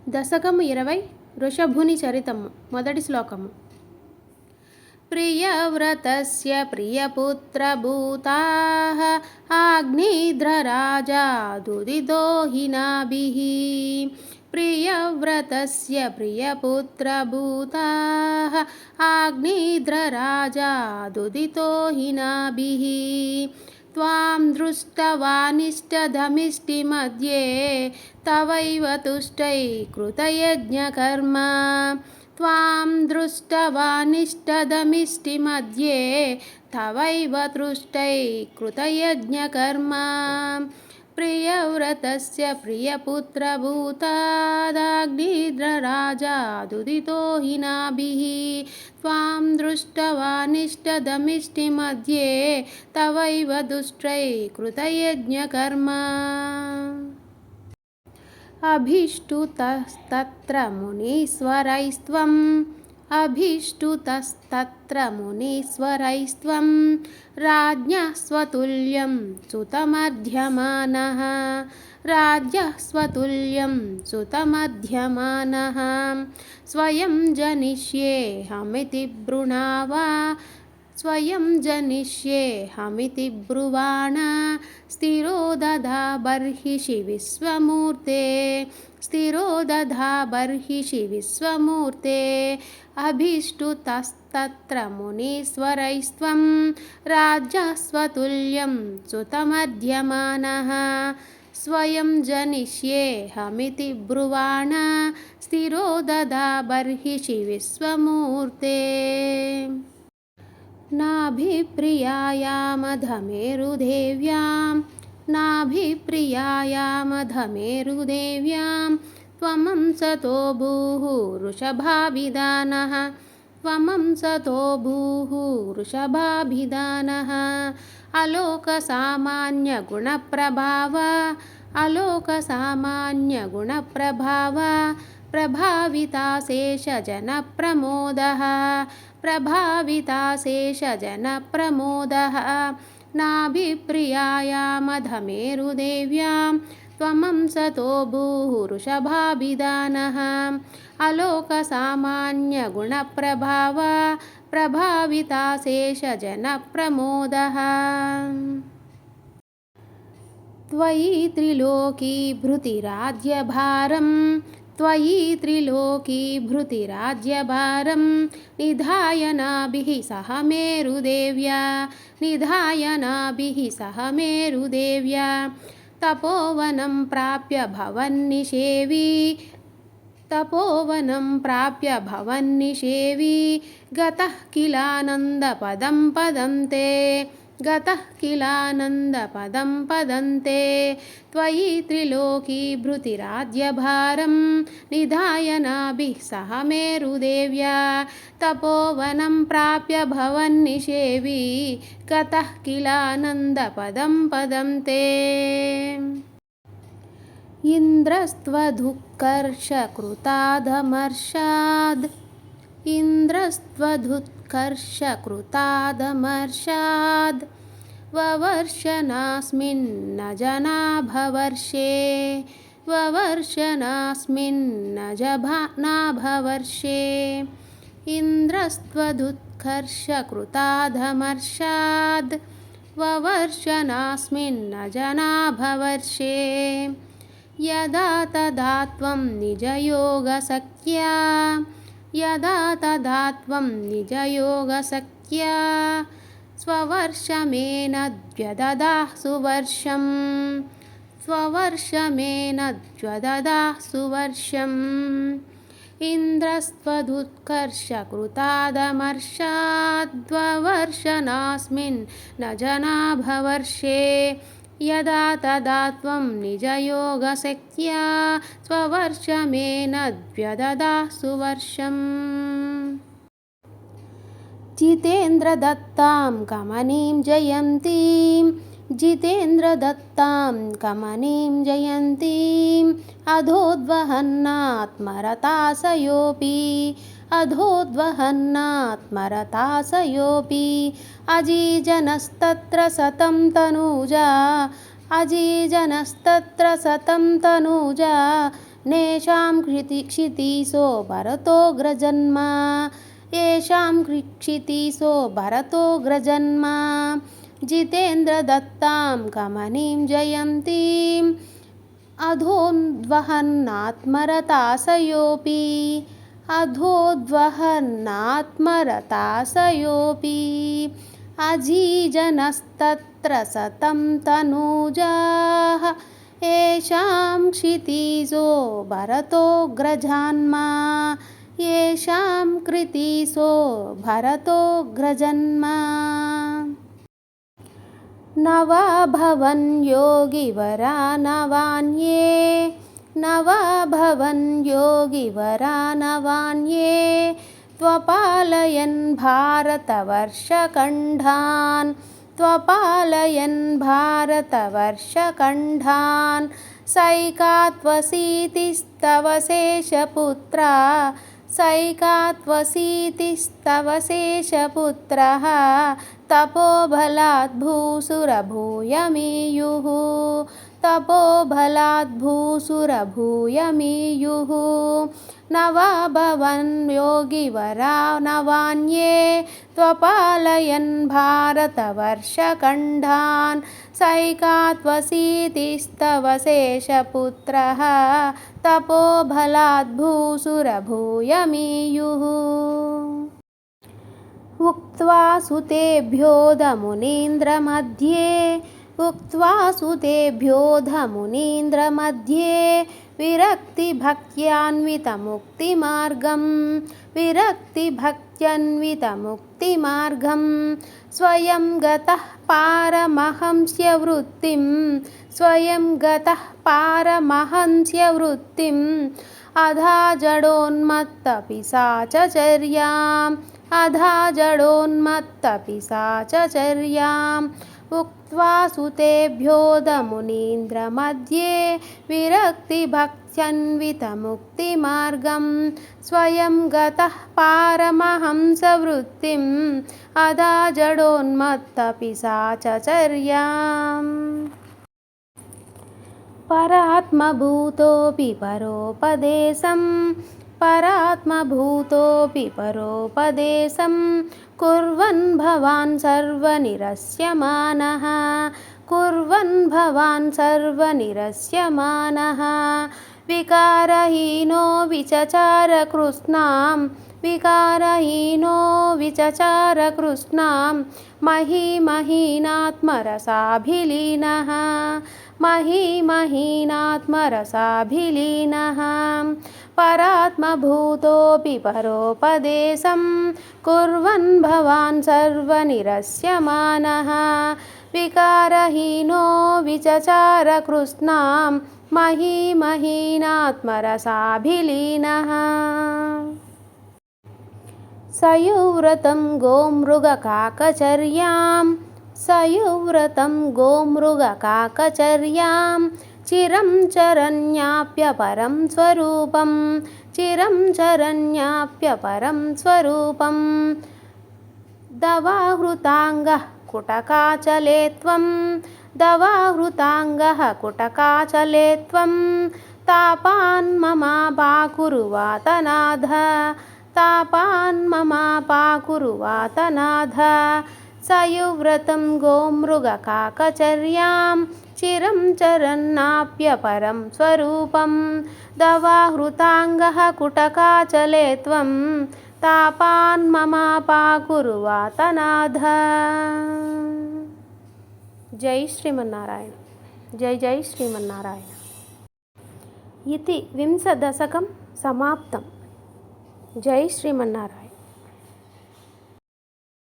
దశకము 20 వృషభుని చరితము మొదటి శ్లోకము. ప్రియవ్రతస్య ప్రియపుత్రభూతాః ఆగ్నేధ్రరాజా దుదితోహినాభిః. ప్రియవ్రతస్య ప్రియపుత్రభూతాః ఆగ్నేధ్రరాజా దుదితోహినాభిః. త్వాం దృష్టవానిష్టధమిష్టిमध्ये తవైవ తుష్టై కృతయజ్ఞకర్మ. త్వాం దృష్టవానిష్టధమిష్టిमध्ये తవైవ తుష్టై కృతయజ్ఞకర్మ. ప్రియవ్రతస్య ప్రియపుత్రభూతాదాగ్నిద్రరాజా దుదితోహినాభిః. త్వాం దృష్టవానిష్టధమిష్టిमध्ये తవైవ దుష్టై కృతయజ్ఞకర్మ. అభిష్టుతస్తత్ర మునీశ్వరైస్త్వం అభిష్టుతస్తత్ర మునీశ్వరైస్త్వం రాజ్ఞः స్వతుల్యం సుతమధ్యమానః. రాజ్ఞः స్వతుల్యం సుతమధ్యమానః. స్వయం జనిష్యేహమితి బ్రుణావా స్వయం జనిష్యేహమితి బ్రువాణ. స్థిరో దధాబర్హిషి విశ్వమూర్తే స్థిరో దధాబర్హిషి విశ్వమూర్తే. అభిష్టుతస్తత్ర మునీశ్వరైస్త్వం రాజ్ఞः స్వతుల్యం సుతమధ్యమానః. స్వయం జనిష్యేహమితి బ్రువాణ. స్థిరో దధాబర్హిషి విశ్వమూర్తే. నాభిప్రియాయామధమేరుదేవ్యాం నాభిప్రియాయామధమేరుదేవ్యాం త్వమంసతో భూః వృషభాభిధానః. త్వమంసతో భూః వృషభాభిధానః. అలోకసామాన్యగుణప్రభావ అలోకసామాన్యగుణప్రభావ. ప్రభావితాశేషజనప్రమోదః ప్రభావితాశేషజనప్రమోదః. నాభిప్రియాయామధమేరుదేవ్యాం త్వమంసతో భూః వృషభాభిధానః. అలోకసామాన్యగుణప్రభావ ప్రభావితాశేషజనప్రమోదః. త్వయి త్రిలోకీభృతిరాజ్యభారం త్వయి త్రిలోకీభృతిరాజ్యభారం నిధాయ నాభిః సహ మేరుదేవ్యా నిధాయ నాభిః సహ మేరుదేవ్యా. తపోవనం ప్రాప్య భవన్నిషేవీ తపోవనం ప్రాప్య భవన్నిషేవీ. గతః కిలానందపదం పదంతే గతః కిలానందపదం పదంతే. త్వయి త్రిలోకీభృతిరాజ్యభారం నిధాయ నాభిః సహ మేరుదేవ్యా. తపోవనం ప్రాప్య భవన్నిషేవీ. గతః కిలానందపదం పదంతే. ఇంద్రస్త్వధుత్కర్షకృతాదమర్షాద్ ఇంద్రస్త్వధుత్కర్షకృతాదమర్షాద్ వవర్షనాస్మిన్న జనాభవర్షే వవర్షనాస్మిన్న జనాభవర్షే. ఇంద్రస్త్వధుత్కర్షకృతాదమర్షాద్ వవర్షనాస్మిన్న జనాభవర్షే. యదా తదా త్వం నిజయోగశక్త్యా యదా తదా త్వం నిజయోగశక్త్యా స్వవర్షమేనద్వ్యదదాః సువర్షం స్వవర్షమేనద్వ్యదదాః సువర్షం. ఇంద్రస్త్వధుత్కర్షకృతాదమర్షాద్వవర్షనాస్మిన్ న జనాభవర్షే. యదా తదా త్వం నిజయోగశక్త్యా స్వవర్షమేనద్వ్యదదాః సువర్షం. జితేంద్రదత్తాం కమనీం జయంతీం జితేంద్రదత్తాం కమనీం జయంతీం. అధోద్వహన్నాత్మరతాశయోపి అధోద్వహన్నాత్మరతాశయోపి. అజీజనస్తత్ర సతం తనూజా అజీజనస్తత్ర సతం తనూజా. నేషాం क्षितीशो भरतोऽग्रजन्मा येषां क्षितीशो भरतोऽग्रजन्मा जितेन्द्रदत्तां कमनीं जयन्तीम् अधोद्वहन्नात्मरताशयोऽपि अजीजनस्तत्र सतं तनूजाः येषां क्षितीशो भरतोऽग्रजान्मा येषां कृतीशो भरतोऽग्रजन्मा नवा भवन् योगिवरा नवान्ये नवा भवन् योगिवरा नवान्ये त्वपालयन् भारतवर्षखण्डान् त्वपालयन् भारतवर्षखण्डान् सैकात्वसीतिस्तव शेषपुत्रा सैकात्वसीतिस्तव शेषपुत्रः तपोबलात् भूसुरभूयमीयुः तपोबलात् भूसुरभूयमीयुः नवा भवन् योगिवरा नवान्ये त्वपालयन् भारतवर्षखण्डान् सैकात्वसीतिस्तव शेषपुत्रः तपोबलात् भूसुरभूयमीयुः उक्त्वा सुतेभ्योऽधमुनीन्द्रमध्ये उक्त्वा सुतेभ्योऽधमुनीन्द्रमध्ये विरक्तिभक्त्यन्वितमुक्तिमार्गं स्वयं गतः पारमहंस्यवृत्तिम् अधा जडोन्मत्तपिशाचचर्याम् उक्त्वा सुतेभ्योऽधमुनीन्द्रमध्ये विरक्तिभक्त्यन्वितमुक्तिमार्गं स्वयं गतः पारमहंसवृत्तिम् अधा जडोन्मत्तपिशाचचर्याम् परात्मभूतोऽपि परोपदेशं कुर्वन् भवान् सर्वनिरस्यमानः विकारहीनो विचचार कृष्णां महीमहीनात्मरसाभिलीनः परात्मभूतोऽपि परोपदेशं कुर्वन् भवान् सर्वनिरस्यमानः विकारहीनो विचचार कृष्णां महीमहीनात्मरसाभिलीनः सयुव्रतं गोमृगकाकचर्यां चिरं चरन्याप्यपरं स्वरूपं दवाहृताङ्गः कुटकाचले त्वं तापान्ममापाकुरुवातनाथ सयुव्रतं गोमृगकाकचर्यां चिरं चरन्नाप्यपरं स्वरूपं दवाहृताङ्गः कुटकाचले त्वं तापान्ममापाकुरुवातनाथ। जय श्रीमन्नारायण। जय श्रीमन्नारायण। इति 20 दशकं समाप्तं। जय श्रीमन्नारायण।